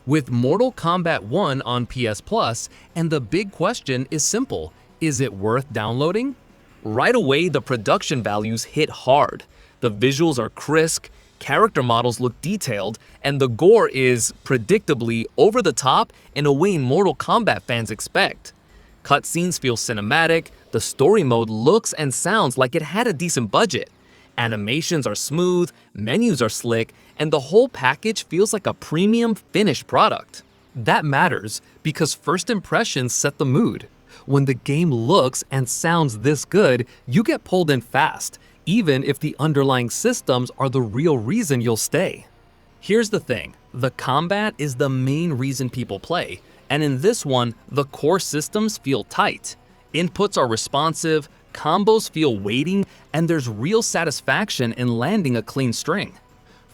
with Mortal Kombat 1 on PS Plus, and the big question is simple: is it worth downloading? Right away, the production values hit hard. The visuals are crisp, character models look detailed, and the gore is, predictably, over the top in a way Mortal Kombat fans expect. Cutscenes feel cinematic, the story mode looks and sounds like it had a decent budget. Animations are smooth, menus are slick, and the whole package feels like a premium finished product. That matters because first impressions set the mood. When the game looks and sounds this good, you get pulled in fast, even if the underlying systems are the real reason you'll stay. Here's the thing, the combat is the main reason people play, and in this one, the core systems feel tight. Inputs are responsive, combos feel weighty, and there's real satisfaction in landing a clean string.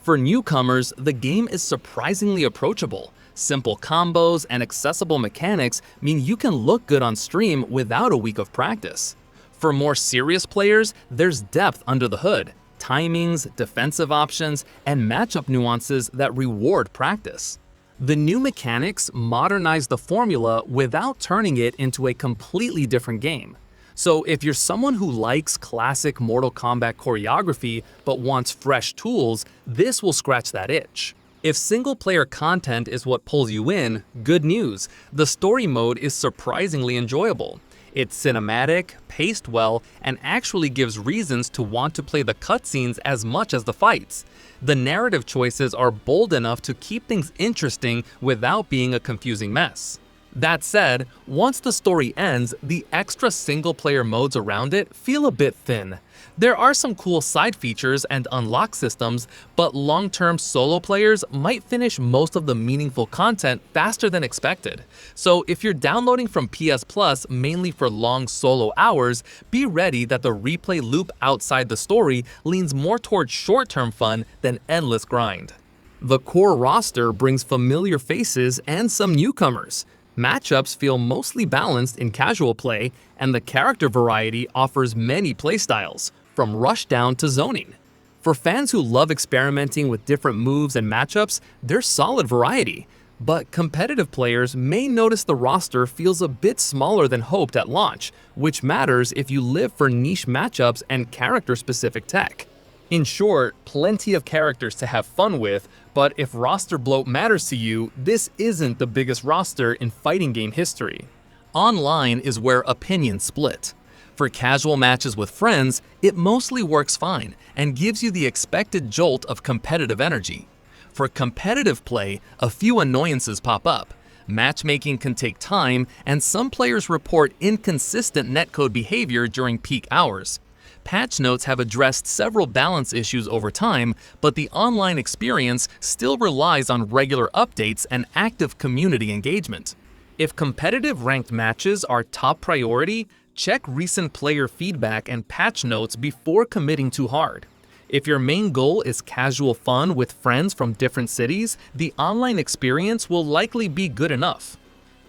For newcomers, the game is surprisingly approachable. Simple combos and accessible mechanics mean you can look good on stream without a week of practice. For more serious players, there's depth under the hood, timings, defensive options, and matchup nuances that reward practice. The new mechanics modernize the formula without turning it into a completely different game. So if you're someone who likes classic Mortal Kombat choreography but wants fresh tools, this will scratch that itch. If single-player content is what pulls you in, good news, the story mode is surprisingly enjoyable. It's cinematic, paced well, and actually gives reasons to want to play the cutscenes as much as the fights. The narrative choices are bold enough to keep things interesting without being a confusing mess. That said, once the story ends, the extra single-player modes around it feel a bit thin. There are some cool side features and unlock systems, but long-term solo players might finish most of the meaningful content faster than expected. So if you're downloading from PS Plus mainly for long solo hours, be ready that the replay loop outside the story leans more towards short-term fun than endless grind. The core roster brings familiar faces and some newcomers. Matchups feel mostly balanced in casual play, and the character variety offers many playstyles, from rushdown to zoning. For fans who love experimenting with different moves and matchups, there's solid variety. But competitive players may notice the roster feels a bit smaller than hoped at launch, which matters if you live for niche matchups and character-specific tech. In short, plenty of characters to have fun with, but if roster bloat matters to you, this isn't the biggest roster in fighting game history. Online is where opinions split. For casual matches with friends, it mostly works fine and gives you the expected jolt of competitive energy. For competitive play, a few annoyances pop up. Matchmaking can take time, and some players report inconsistent netcode behavior during peak hours. Patch notes have addressed several balance issues over time, but the online experience still relies on regular updates and active community engagement. If competitive ranked matches are top priority, check recent player feedback and patch notes before committing too hard. If your main goal is casual fun with friends from different cities, the online experience will likely be good enough.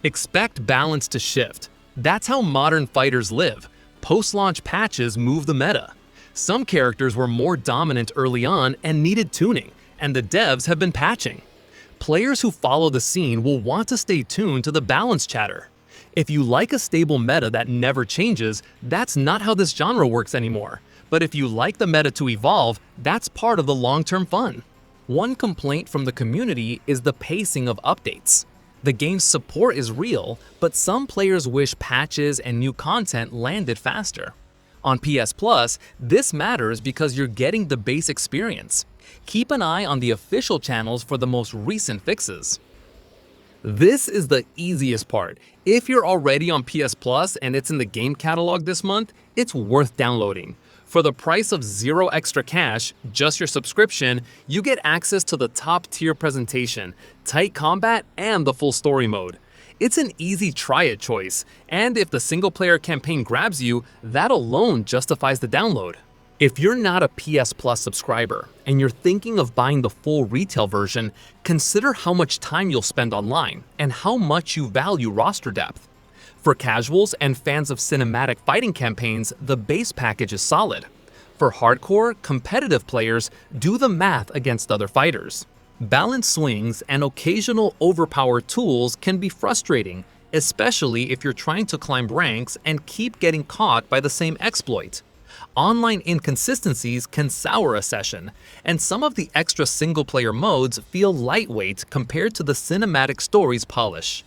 Expect balance to shift. That's how modern fighters live. Post-launch patches move the meta. Some characters were more dominant early on and needed tuning, and the devs have been patching. Players who follow the scene will want to stay tuned to the balance chatter. If you like a stable meta that never changes, that's not how this genre works anymore. But if you like the meta to evolve, that's part of the long-term fun. One complaint from the community is the pacing of updates. The game's support is real, but some players wish patches and new content landed faster. On PS Plus, this matters because you're getting the base experience. Keep an eye on the official channels for the most recent fixes. This is the easiest part. If you're already on PS Plus and it's in the game catalog this month, it's worth downloading. For the price of zero extra cash, just your subscription, you get access to the top-tier presentation, tight combat, and the full story mode. It's an easy try-it choice, and if the single-player campaign grabs you, that alone justifies the download. If you're not a PS Plus subscriber and you're thinking of buying the full retail version, consider how much time you'll spend online and how much you value roster depth. For casuals and fans of cinematic fighting campaigns, the base package is solid. For hardcore, competitive players, do the math against other fighters. Balance swings and occasional overpowered tools can be frustrating, especially if you're trying to climb ranks and keep getting caught by the same exploit. Online inconsistencies can sour a session, and some of the extra single-player modes feel lightweight compared to the cinematic story's polish.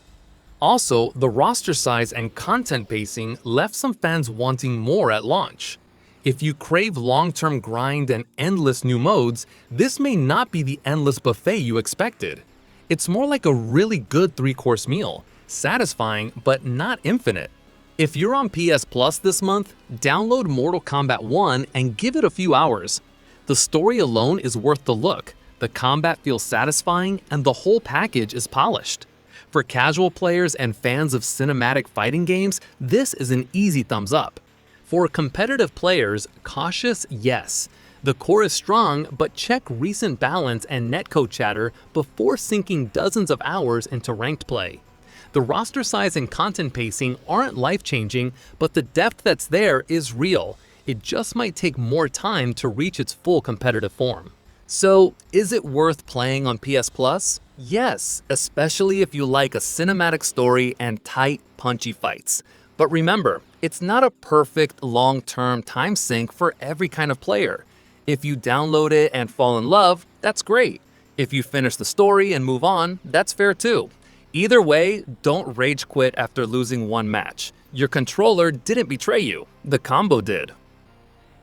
Also, the roster size and content pacing left some fans wanting more at launch. If you crave long-term grind and endless new modes, this may not be the endless buffet you expected. It's more like a really good three-course meal, satisfying but not infinite. If you're on PS Plus this month, download Mortal Kombat 1 and give it a few hours. The story alone is worth the look, the combat feels satisfying, and the whole package is polished. For casual players and fans of cinematic fighting games, this is an easy thumbs up. For competitive players, cautious yes. The core is strong, but check recent balance and netcode chatter before sinking dozens of hours into ranked play. The roster size and content pacing aren't life-changing, but the depth that's there is real. It just might take more time to reach its full competitive form. So, is it worth playing on PS Plus? Yes, especially if you like a cinematic story and tight, punchy fights. But remember, it's not a perfect long-term time sink for every kind of player. If you download it and fall in love, that's great. If you finish the story and move on, that's fair too. Either way, don't rage quit after losing one match. Your controller didn't betray you, the combo did.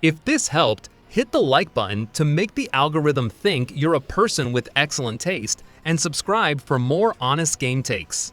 If this helped, hit the like button to make the algorithm think you're a person with excellent taste, and subscribe for more honest game takes.